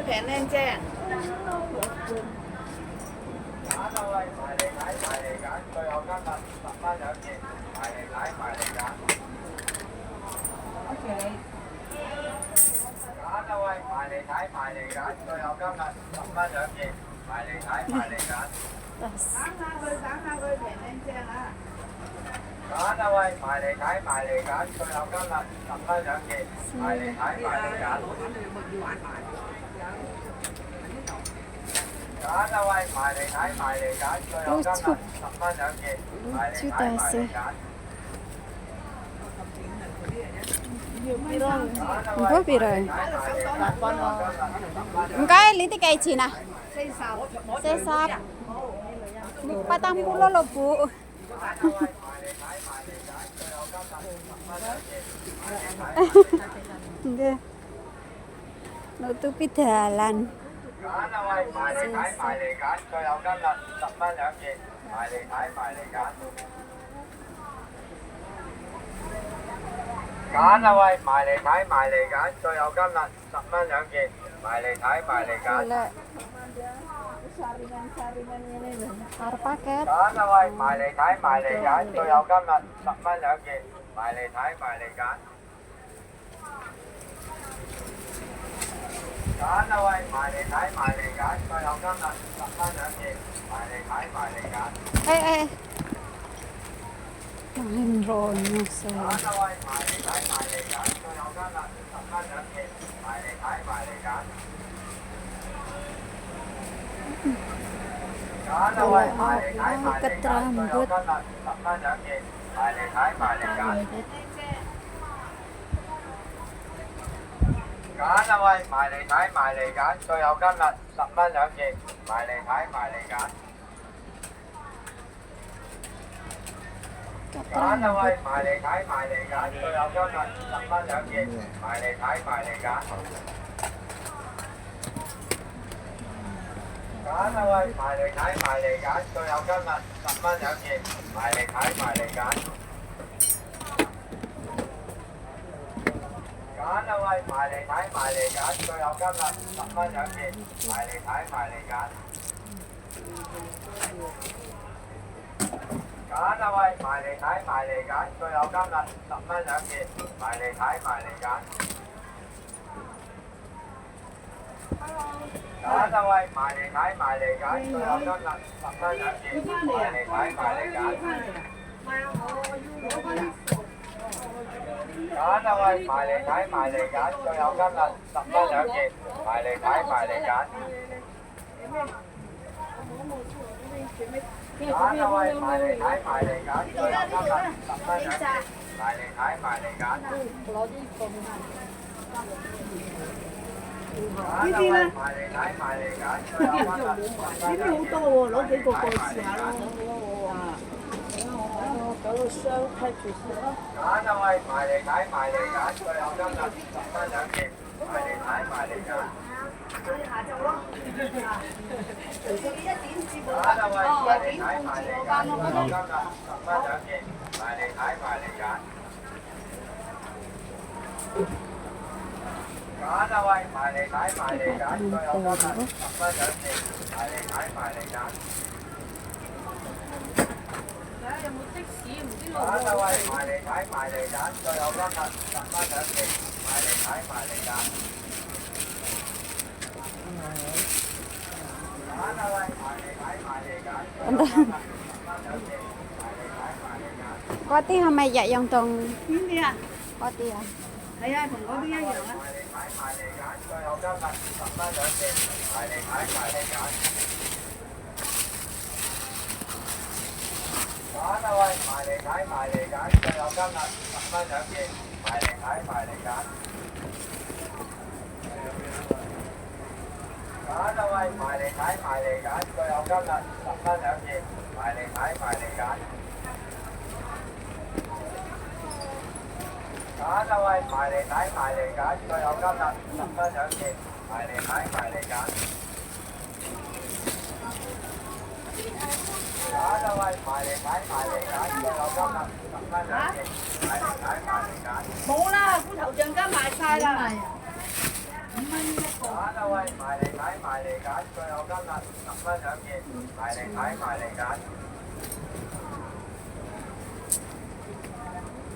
平靚正。揀啊喂，埋嚟睇，埋嚟揀，最後今日10蚊兩件，埋嚟睇，埋嚟揀。多謝你。揀啊喂，埋嚟睇，埋嚟揀，最後今日10蚊兩件，埋嚟睇，埋嚟揀。揀下佢平靚正啊！揀啊喂，埋嚟睇，埋嚟揀，最後今日10蚊兩件，埋嚟睇，埋嚟揀。揀啊喂，埋嚟睇，埋嚟揀，最後今日10蚊兩件，埋嚟睇，埋嚟揀。唔該別嚟。唔該，你啲幾錢啊？40。40. Hindi. Nutupit halan. 揀啊喂，埋嚟睇，埋嚟揀，最後今日10蚊兩件，埋嚟睇，埋嚟揀。揀啊喂，埋嚟睇，埋嚟揀，最後今日10蚊兩件，埋嚟睇，埋嚟揀。Wala. Par paket. 揀啊喂，埋嚟睇，埋嚟揀，最後今日10蚊兩件，埋嚟睇，埋嚟揀。揀啊喂，埋嚟睇，埋嚟揀，最後今日10蚊兩件，埋嚟睇，埋嚟揀。Main ron mo 揀 sa. 啊喂，埋嚟睇，埋嚟揀，最後今日10蚊兩件，埋嚟睇，埋嚟揀。揀啊喂，埋嚟睇，埋嚟揀，最後今日10蚊兩件，埋嚟睇，埋嚟揀。揀啊喂，埋嚟睇，埋嚟揀，最後今日10蚊兩件，埋嚟睇，埋嚟揀。揀啊喂，埋嚟睇，埋嚟揀，最後今日10蚊兩件，埋嚟睇，埋嚟揀。揀啊喂，埋嚟睇，埋嚟揀，最後今日10蚊兩件，埋嚟睇，埋嚟揀。揀啊喂，埋嚟睇，埋嚟揀，最後今日10蚊兩件，埋嚟睇，埋嚟揀。揀啊喂，埋嚟睇，埋嚟揀，最後今日10蚊兩件，埋嚟睇，埋嚟揀。揀啊喂，埋嚟睇，埋嚟揀，最後今日10蚊兩件，埋嚟睇，埋嚟揀。揀啊喂，埋嚟睇，埋嚟揀，最後今日10蚊兩件，埋嚟睇，埋嚟揀。揀啊喂，埋嚟睇，埋嚟揀，最後今日10蚊兩件，埋嚟睇，埋嚟揀。呢啲咧，埋嚟睇，埋嚟揀，最後今日呢啲好多喎，攞幾個過試下咯。搞個雙梯住先咯。揀啊喂，埋嚟睇，埋嚟揀，最後今日10蚊兩件，埋嚟睇，埋嚟揀。下晝咯。除夕1點至揀啊喂，埋嚟睇，埋嚟揀，最後今日10蚊兩件，埋嚟睇，埋嚟揀。揀啊喂，埋嚟睇，埋嚟揀，最後今日10蚊兩件，埋嚟睇，埋嚟揀。有冇的士？唔知路揀啊喂，埋嚟睇，埋嚟揀，最後今日10蚊兩件，埋嚟睇，埋嚟揀。揀啊喂，埋嚟睇，埋嚟揀，最後今日10蚊兩件，埋嚟睇，埋嚟揀。Kote hamaya yung tong 邊啲啊？ kote ah. 係啊，同嗰邊一樣啊。埋嚟睇，埋嚟揀，最後今日10蚊兩件，埋嚟睇，埋嚟揀。揀啊喂，埋嚟睇，埋嚟揀，最後今日10蚊兩件，埋嚟睇，埋嚟揀。揀啊喂，埋嚟睇，埋嚟揀，最後今日10蚊兩件，埋嚟睇，埋嚟揀。揀啊喂，埋嚟睇，埋嚟揀，最後今日10蚊兩件，埋嚟睇，埋嚟揀。揀啊喂，埋嚟睇，埋嚟揀，最後今日10蚊兩件，埋嚟睇，埋嚟揀。冇啦，菇頭醬加賣晒啦。揀啊喂，埋嚟睇埋嚟揀，最後今日10蚊兩件，埋嚟睇埋嚟揀。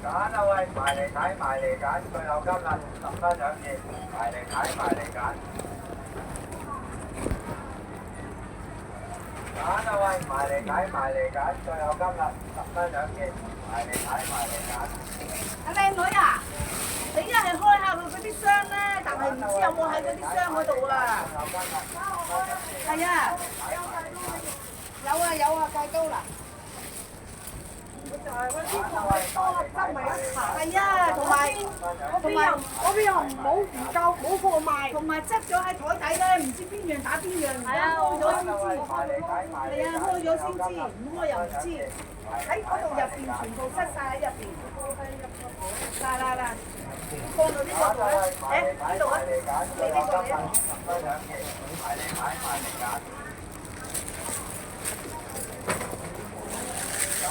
揀啊喂，埋嚟睇埋嚟揀，最後今日10蚊兩件，埋嚟睇埋嚟揀。揀啊喂，埋嚟睇埋嚟揀，最後今日10蚊兩件，埋嚟睇埋嚟揀。阿靚女啊，你一係開下佢嗰啲箱咧，但係唔知有冇喺嗰啲箱嗰度啊？係啊，有啊，戒刀啦。就係嗰啲多執埋一齊。係啊，同埋嗰邊又唔夠冇貨賣，同埋執咗喺台底咧，唔知邊樣打邊樣，而家開咗先知。係啊，開咗先知，唔開又唔知。喺嗰度入邊全部塞晒喺入邊。嗱，放到呢個度咧，呢度啊，你呢個嚟啊。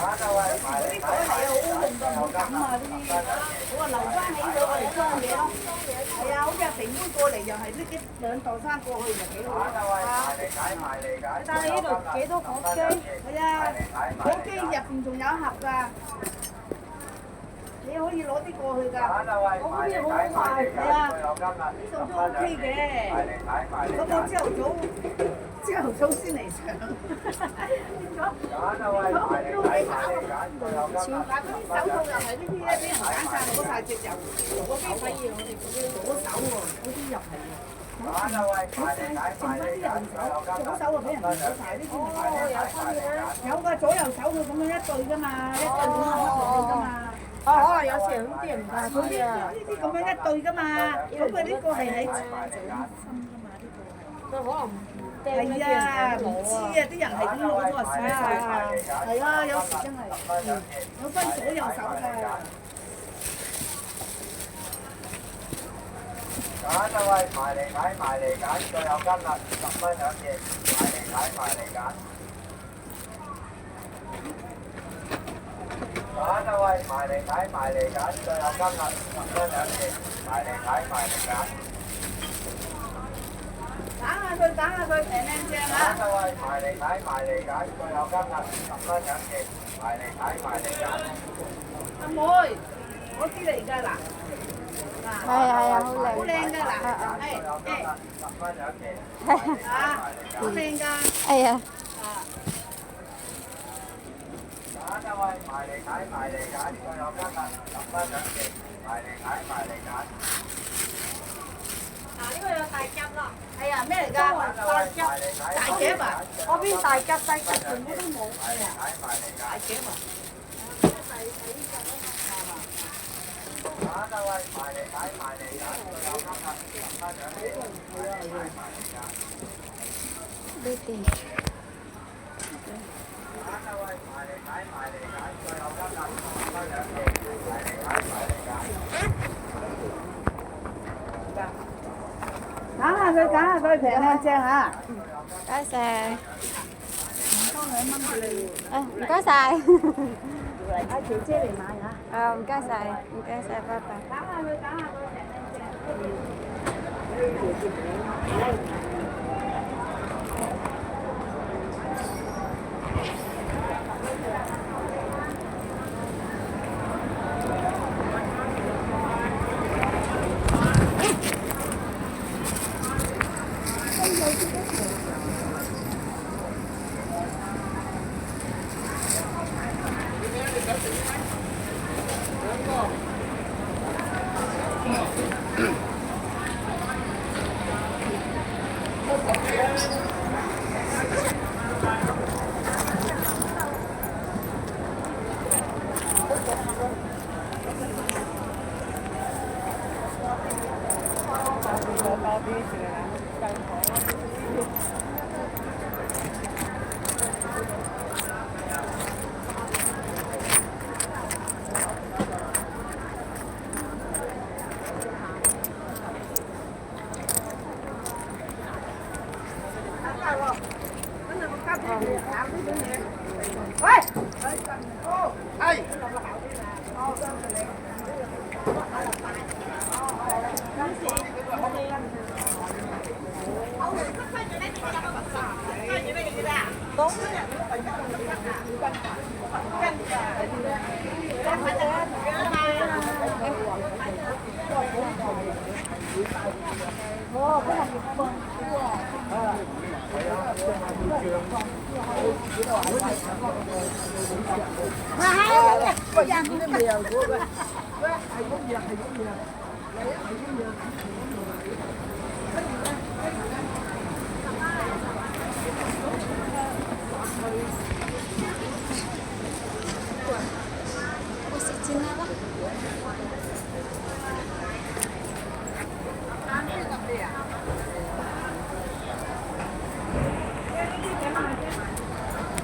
嗰啲袋係好用㗎，唔好抌啊！呢啲，我話留翻起咗我嚟裝嘢咯。係啊，好似阿肥妹過嚟又係拎2袋衫過去，就幾好啊！但係呢度幾多火機？係啊，火機入邊仲有一盒㗎，你可以攞啲過去㗎。我嗰邊好快，係啊，呢度都 OK 嘅。咁我朝頭早先嚟上，變咗都幾慘。嗱，嗰啲手套又係呢啲咧，俾人揀晒攞晒隻油，嗰啲反而我哋嗰啲左手喎，嗰啲入係剩翻啲右手，左手啊俾人攞晒，呢啲唔係有㗎，左右手佢咁樣一對㗎嘛，一對咁樣黑落去㗎嘛。可能有時啲人唔大知啊。呢啲咁樣一對㗎嘛，咁佢呢個係喺心㗎嘛，呢個係。佢可能。係啊，唔知啊，啲人係咁攞咗話輸晒啊，係啊，有時真係，有分左右手㗎。揀啊喂，埋嚟睇埋嚟揀，最後今日10蚊兩件，埋嚟睇埋嚟揀。揀啊喂，埋嚟睇埋嚟揀，最後今日10蚊兩件，埋嚟睇埋嚟揀。揀下佢平靚正啊！揀啊喂，埋嚟睇埋嚟揀，最後今日10蚊兩件，埋嚟睇埋嚟揀。阿妹，我知嚟㗎嗱，係，好靚㗎嗱，10蚊兩件，好靚㗎。哎呀，揀啊喂，埋嚟睇埋嚟揀，最後今日10蚊兩件，埋嚟睇埋嚟揀。嗱，呢個有大夾咯。係啊，咩嚟㗎？大夾啊！嗰邊大夾細夾全部都冇。係啊，大夾啊！揀啊喂，埋嚟睇埋嚟揀，最後今日10蚊兩件，埋嚟睇埋嚟揀。呢啲。揀啊喂，埋嚟睇埋嚟揀，最後今日10蚊兩件，埋嚟睇埋嚟揀。揀下佢平靚正嚇。唔該晒。多2蚊俾你。唔該晒。阿姐姐嚟買嚇。唔該晒，拜拜。揀下佢平靚正。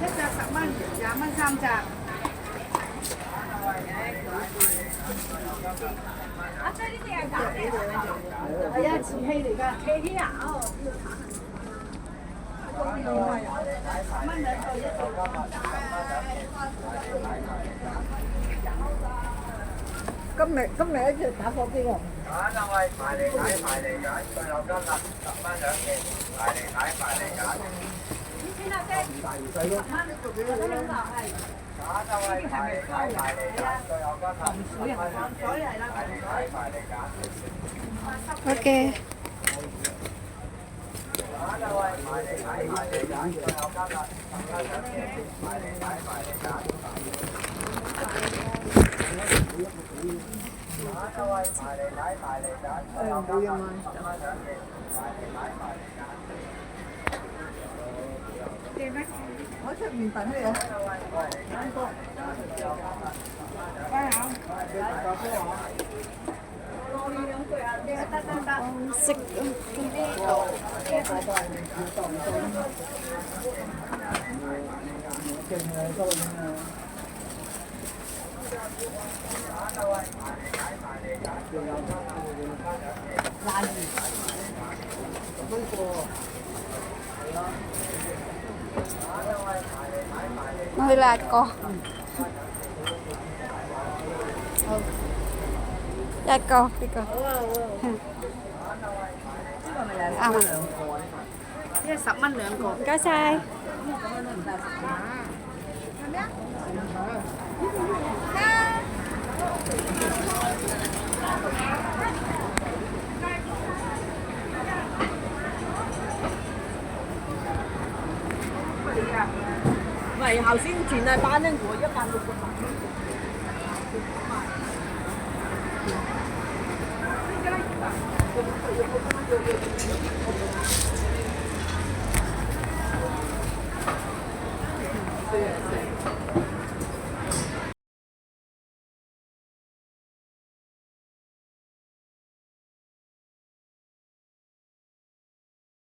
一隻10蚊，20蚊3隻。係啊，瓷器嚟㗎。瓷器啊，哦。10蚊兩個一今日一隻打火機喎。揀啊喂，埋嚟睇，埋嚟揀，最後今日10蚊兩件，埋嚟睇，埋嚟揀。揀啊喂，埋嚟睇，埋嚟揀，最後今日10蚊兩件，埋嚟睇，埋嚟揀。OK。揀啊喂，埋嚟睇，埋嚟揀，最後今日10蚊兩件，埋嚟睇，埋嚟揀。揀啊喂，埋嚟睇，埋嚟揀，最後今日10蚊兩件，埋嚟睇，埋嚟揀。我出面等你啊！食我去辣個，一個呢個，啊，因為10蚊兩個。唔該晒。唔係頭先轉啊班咧，我160蚊。